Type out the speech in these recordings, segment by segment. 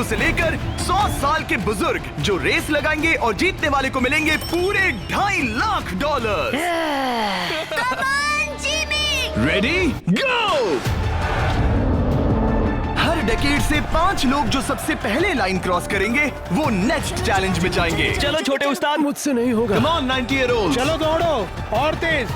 से लेकर 100 साल के बुजुर्ग जो रेस लगाएंगे और जीतने वाले को मिलेंगे पूरे $2.5 लाख। Ready go. हर डेकेड से 5 लोग जो सबसे पहले लाइन क्रॉस करेंगे वो नेक्स्ट चैलेंज में जाएंगे। चलो छोटे उस्ताद, मुझसे नहीं होगा। Come on 90-year-olds। चलो दौड़ो और तेज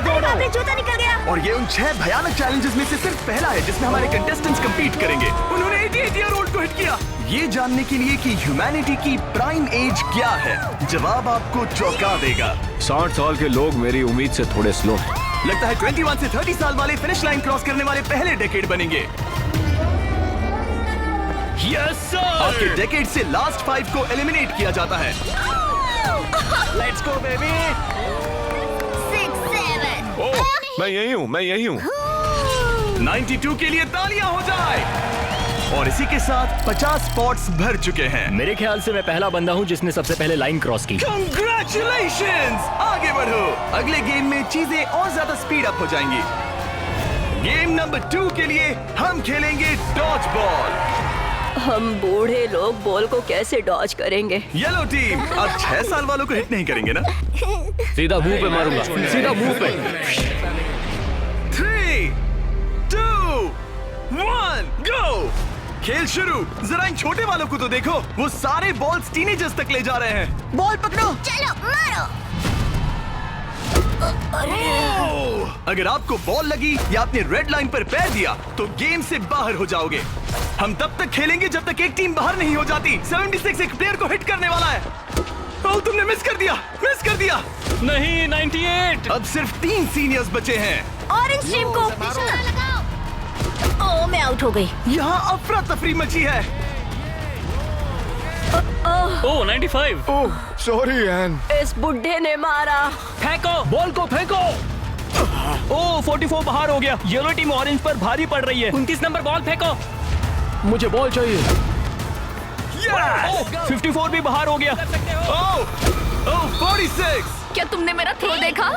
दौड़ो। अबे जूता निकल गया। और ये उन 6 भयानक चैलेंजेस में से सिर्फ पहला है जिसमें हमारे कंटेस्टेंट्स compete करेंगे। उन्होंने 88-year-old को हिट किया। ये जानने के लिए कि ह्यूमैनिटी की प्राइम एज क्या है, जवाब आपको चौंका देगा। 60 साल के लोग मेरी उम्मीद से थोड़े स्लो हैं। लगता है 21 से 30 साल वाले फिनिश लाइन क्रॉस करने वाले पहले डेकेड बनेंगे। Yes sir. आपके डेकेड से लास्ट 5 को एलिमिनेट किया जाता है। Let's go baby. 6, 7। ओह, मैं यही हूँ। 92 के लिए तालियां हो जाए। और इसी के साथ 50 स्पॉट्स भर चुके हैं। मेरे ख्याल से मैं पहला बंदा हूँ जिसने सबसे पहले लाइन क्रॉस की। Congratulations! आगे बढ़ो। अगले गेम में चीजें और ज्यादा स्पीड अप हो जाएंगी। गेम नंबर 2 के लिए हम खेलेंगे डॉज बॉल। हम बूढ़े लोग बॉल को कैसे डॉज करेंगे? येलो टीम अब 6 साल वालों को हिट नहीं करेंगे ना? सीधा मुंह पे मारूंगा, सीधा मुंह पे। 3, 2, 1, गो। खेल शुरू। जरा इन छोटे वालों को तो देखो, वो सारे बॉल्स टीनेजर्स तक ले जा रहे हैं। बॉल पकड़ो। चलो मारो। अगर आपको बॉल लगी या आपने रेड लाइन पर पैर दिया तो गेम से बाहर हो जाओगे। हम तब तक खेलेंगे जब तक एक टीम बाहर नहीं हो जाती। 76 एक प्लेयर को हिट करने वाला है। ओह, तुमने मिस कर दिया। नहीं, 98। अब सिर्फ 3 सीनियर्स बचे हैं। ऑरेंज टीम को निशाना लगाओ। ओह, मैं आउट हो गई। यहाँ अफरा तफरी मची है। ओह 95। ओह, सॉरी एन। इस बुड्ढे ने मारा। फेंको, बॉल को फेंको। ओह 44 बाहर हो गया। येलो टीम ऑरेंज पर भारी पड़ रही है। 29 नंबर बॉल फेंको। मुझे बॉल चाहिए। Yes! 54 भी बाहर हो गया। ओह 46। क्या तुमने मेरा थ्रो देखा?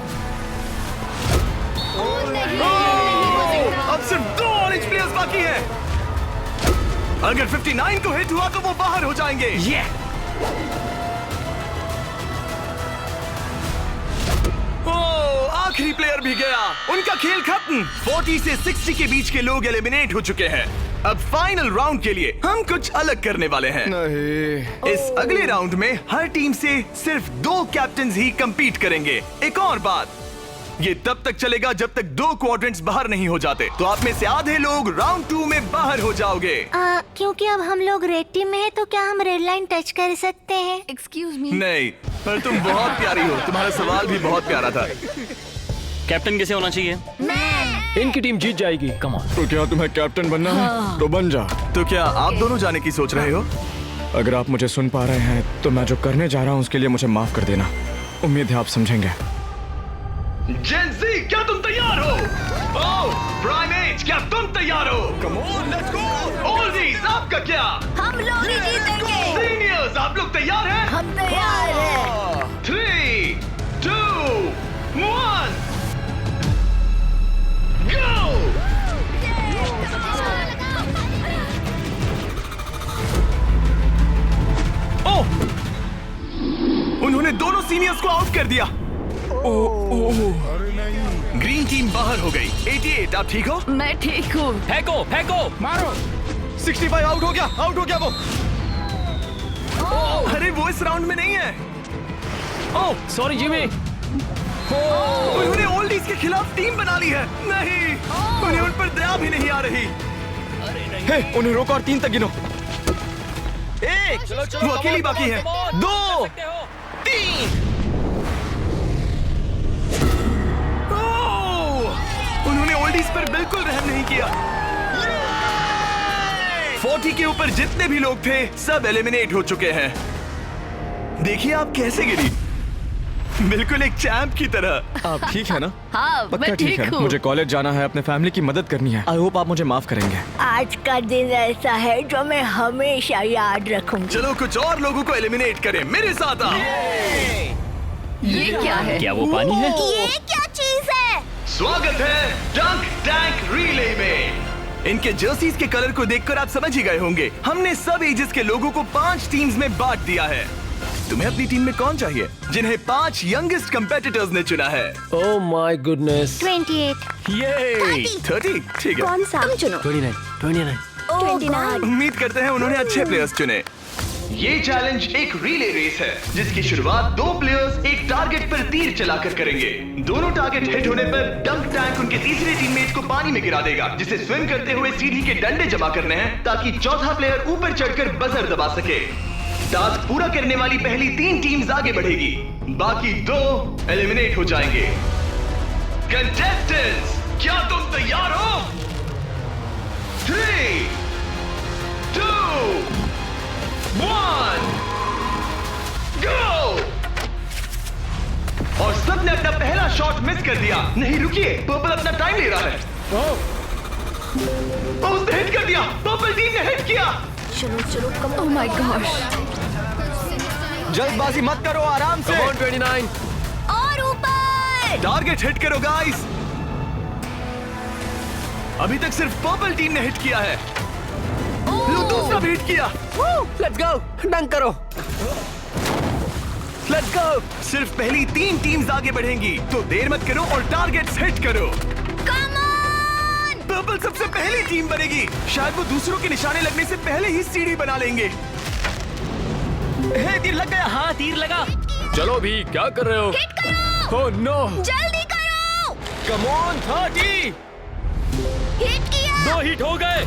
अब सिर्फ 2 ऑरेंज प्लेयर्स बाकी हैं। अगर 59 को हिट हुआ तो वो बाहर हो जाएंगे। ओह, आखिरी प्लेयर भी गया। उनका खेल खत्म। 40 से 60 के बीच के लोग एलिमिनेट हो चुके हैं। अब फाइनल राउंड के लिए हम कुछ अलग करने वाले हैं। नहीं। इस अगले राउंड में हर टीम से सिर्फ 2 कैप्टन्स ही compete करेंगे। एक और बात, ये तब तक चलेगा जब तक 2 क्वाड्रेंट्स बाहर नहीं हो जाते। तो आप में से आधे लोग राउंड 2 में बाहर हो जाओगे। क्योंकि अब हम लोग रेड टीम में है तो क्या हम रेड लाइन टच कर सकते हैं? Excuse me. नहीं, पर तुम बहुत प्यारी हो। तुम्हारा सवाल भी बहुत प्यारा था। कैप्टन किसे होना चाहिए? इनकी टीम जीत जाएगी। Come on. तो क्या तुम्हें कैप्टन बनना है? तो बन जा। तो क्या आप दोनों जाने की सोच रहे हो? अगर आप मुझे सुन पा रहे हैं तो मैं जो करने जा रहा हूँ उसके लिए मुझे माफ कर देना। उम्मीद है आप समझेंगे। जेन ज़ी, क्या तुम तैयार हो? ओह, प्राइम एज, क्या तुम तैयार हो? Come on, let's go! Oldies, आपका क्या? हम लोग ही जीतेंगे। सीनियर्स, आप लोग तैयार हैं? हम तैयार हैं। 3, 2, 1, go! ओह! उन्होंने दोनों सीनियर्स को आउट कर दिया। ग्रीन टीम बाहर हो गई। 88, आप ठीक हो? मैं ठीक हूँ। फेंको। मारो। 65 आउट हो गया वो। अरे वो इस राउंड में नहीं है। Oh sorry Jimmy. उन्होंने ओल्डीज के खिलाफ टीम बना ली है। नहीं, उन्हें उन पर दया भी नहीं आ रही। हे, उन्हें रोको और 3 तक गिनो। 1, वो अकेली बाकी है। 2, 3। उन्होंने ओल्डीज पर बिल्कुल रहम नहीं किया। 40 के ऊपर जितने भी लोग थे सब एलिमिनेट हो चुके हैं। देखिए आप कैसे गिरी, बिल्कुल एक चैंप की तरह। आप ठीक है ना? हाँ, पक्का मैं ठीक है। हूँ। मुझे कॉलेज जाना है, अपने फैमिली की मदद करनी है। आई होप आप मुझे माफ करेंगे। आज का दिन ऐसा है जो मैं हमेशा याद रखूंगी। चलो कुछ और लोगों को एलिमिनेट करें। मेरे साथ आओ। ये क्या है? क्या वो पानी है? ये क्या चीज है? स्वागत है डंक टैंक रिले में। इनके जर्सीज के कलर को देखकर आप समझ ही गए होंगे। हमने सब एजेस के लोगों को 5 टीम्स में बांट दिया है। तुम्हें अपनी टीम में कौन चाहिए? जिन्हें 5 यंगेस्ट कंपेटिटर्स ने चुना है। Oh my goodness. 28। ये 30, ठीक है। कौन सा? तुम चुनो। 29। 29। उम्मीद करते हैं उन्होंने अच्छे प्लेयर्स चुने। ये चैलेंज एक रिले रेस है जिसकी शुरुआत 2 प्लेयर्स एक टारगेट पर तीर चलाकर करेंगे। दोनों टारगेट हिट होने पर डंक टैंक उनके तीसरे टीममेट को पानी में गिरा देगा, जिसे स्विम करते हुए सीढ़ी के डंडे जमा करने हैं ताकि चौथा प्लेयर ऊपर चढ़कर बजर दबा सके। टास्क पूरा करने वाली पहली 3 टीम्स आगे बढ़ेगी, बाकी 2 एलिमिनेट हो जाएंगे। कंटेस्टेंट्स, क्या तुम तैयार हो? 3, 2, 1, गो! और सबने अपना पहला शॉट मिस कर दिया। नहीं रुकिए, पर्पल अपना टाइम ले रहा है। उसने हिट कर दिया। पर्पल टीम ने हिट किया। चलो चलो कम। Oh my gosh. जल्दबाजी मत करो, आराम से। 29। और ऊपर। टारगेट हिट करो गाइस। अभी तक सिर्फ पर्पल टीम ने हिट किया है। लो, दूसरा भी हिट किया। लेट्स गो, डंक करो। Let's go. सिर्फ पहली 3 टीम्स आगे बढ़ेंगी, तो देर मत करो और टारगेट्स हिट करो। Come on. पर्पल सबसे पहली टीम बनेगी। शायद वो दूसरों के निशाने लगने से पहले ही सीढ़ी बना लेंगे। तीर लग गया। हाँ, तीर लगा। चलो भी, क्या कर रहे हो? हिट करो। Oh no. जल्दी करो। Come on. 30। हिट किया। 2 हिट हो गए।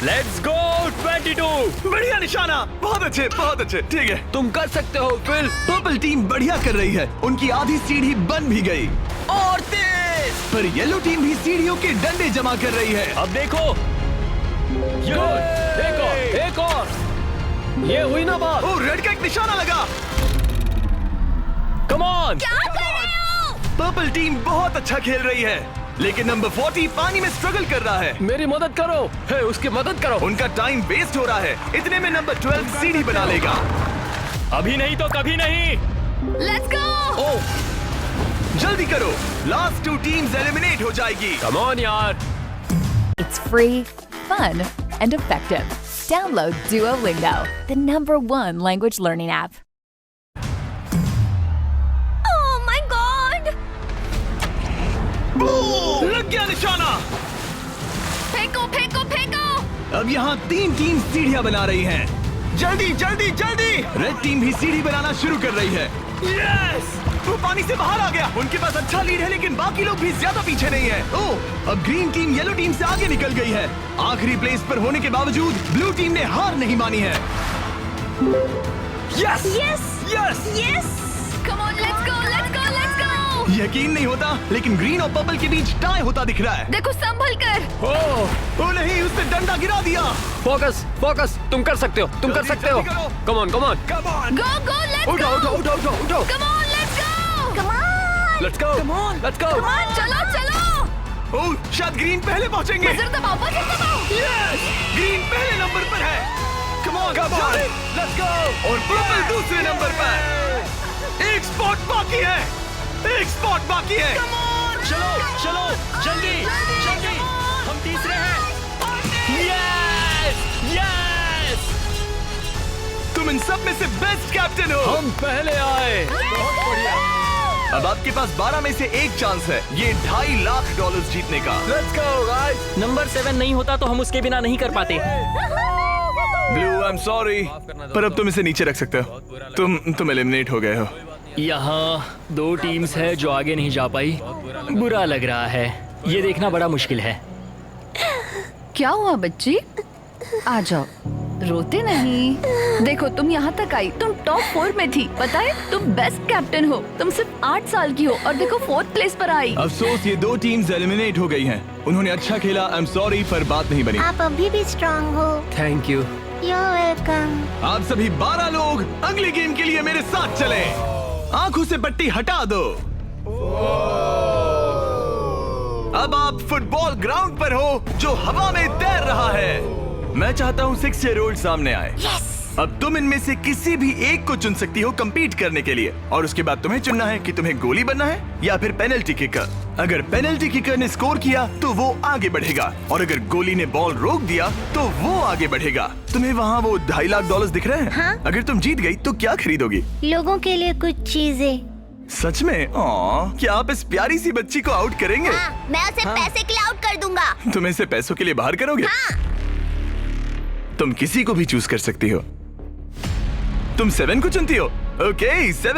Let's go. 22। बढ़िया निशाना। बहुत अच्छे। ठीक है, तुम कर सकते हो फिल। पर्पल टीम बढ़िया कर रही है। उनकी आधी सीढ़ी बन भी गई। और तेज। पर येलो टीम भी सीढ़ियों के डंडे जमा कर रही है। अब देखो। एक और। ये हुई ना बात। ओ, रेड का एक निशाना लगा। Come on. क्या कर रहे हो? पर्पल टीम बहुत अच्छा खेल रही है, लेकिन नंबर 40 पानी में स्ट्रगल कर रहा है। मेरी मदद करो। है, उसकी मदद करो। उनका टाइम वेस्ट हो रहा है। इतने में नंबर 12 सीढ़ी बना लेगा। अभी नहीं तो कभी नहीं। Let's go. ओह, जल्दी करो, लास्ट 2 टीम्स एलिमिनेट हो जाएगी। कम ऑन यार। It's free, fun, and effective. Download Duolingo, the #1 language learning app. Oh my God. लग गया निशाना। फेंको फेंको फेंको। अब यहाँ 3 टीम सीढ़ियाँ बना रही हैं। जल्दी। रेड टीम भी सीढ़ी बनाना शुरू कर रही है। यस! वो पानी से बाहर आ गया। उनके पास अच्छा लीड है, लेकिन बाकी लोग भी ज्यादा पीछे नहीं है। ओह, अब ग्रीन टीम येलो टीम से आगे निकल गई है। आखिरी प्लेस पर होने के बावजूद ब्लू टीम ने हार नहीं मानी है। यस कम ऑन, लेट्स गो। यकीन नहीं होता, लेकिन ग्रीन और पर्पल के बीच टाई होता दिख रहा है। देखो संभल कर। ओ नहीं, उसने डंडा गिरा दिया। फोकस। तुम कर सकते हो। जल्दी करो। Come on. Go let's go. उठो। Come on, let's go. Let's go. चलो। ओह, शायद ग्रीन पहले पहुंचेंगे। बजर दबाओ। यस! ग्रीन पहले नंबर पर है। कम ऑन, लेट्स गो। और पर्पल दूसरे नंबर पर। एक स्पॉट बाकी है। चलो जल्दी। हम तीसरे हैं। यस। तुम इन सब में से बेस्ट कैप्टन हो। हम पहले आए। बहुत बढ़िया। अब आपके पास 12 में से 1 चांस है ये $2.5 लाख जीतने का। Let's go guys. नंबर 7 नहीं होता तो हम उसके बिना नहीं कर पाते। ब्लू, आई एम सॉरी, पर अब तुम इसे नीचे रख सकते हो। तुम एलिमिनेट हो गए हो। यहाँ 2 टीम्स है जो आगे नहीं जा पाई। बुरा लग रहा है। ये देखना बड़ा मुश्किल है। क्या हुआ बच्ची? आ जाओ, रोते नहीं। देखो तुम यहाँ तक आई, तुम टॉप 4 में थी। पता है तुम बेस्ट कैप्टन हो। तुम सिर्फ 8 साल की हो और देखो 4th प्लेस पर आई। अफसोस, ये 2 टीम्स एलिमिनेट हो गई हैं। उन्होंने अच्छा खेला, आई एम सॉरी, पर बात नहीं बनी। आप अभी भी स्ट्रांग हो। Thank you. You're welcome. आप सभी 12 लोग अगले गेम के लिए मेरे साथ चलें। आंखों से पट्टी हटा दो। अब आप फुटबॉल ग्राउंड पर हो जो हवा में तैर रहा है। मैं चाहता हूँ 6 ईयर ओल्ड सामने आए। अब तुम इनमें से किसी भी एक को चुन सकती हो compete करने के लिए, और उसके बाद तुम्हें चुनना है कि तुम्हें गोली बनना है या फिर पेनल्टी किकर। अगर पेनल्टी किकर ने स्कोर किया तो वो आगे बढ़ेगा, और अगर गोली ने बॉल रोक दिया तो वो आगे बढ़ेगा। तुम्हें वहाँ वो $2.5 लाख दिख रहे हैं? हाँ? अगर तुम जीत गई तो क्या खरीदोगी? लोगों के लिए कुछ चीजें। सच में? क्या आप इस प्यारी सी बच्ची को आउट करेंगे? मैं उसे पैसे के लिए आउट कर दूंगा। तुम इसे पैसों के लिए बाहर करोगे? तुम किसी को भी चूज कर सकती हो। तुम 7 को चुनती हो? ओके 7।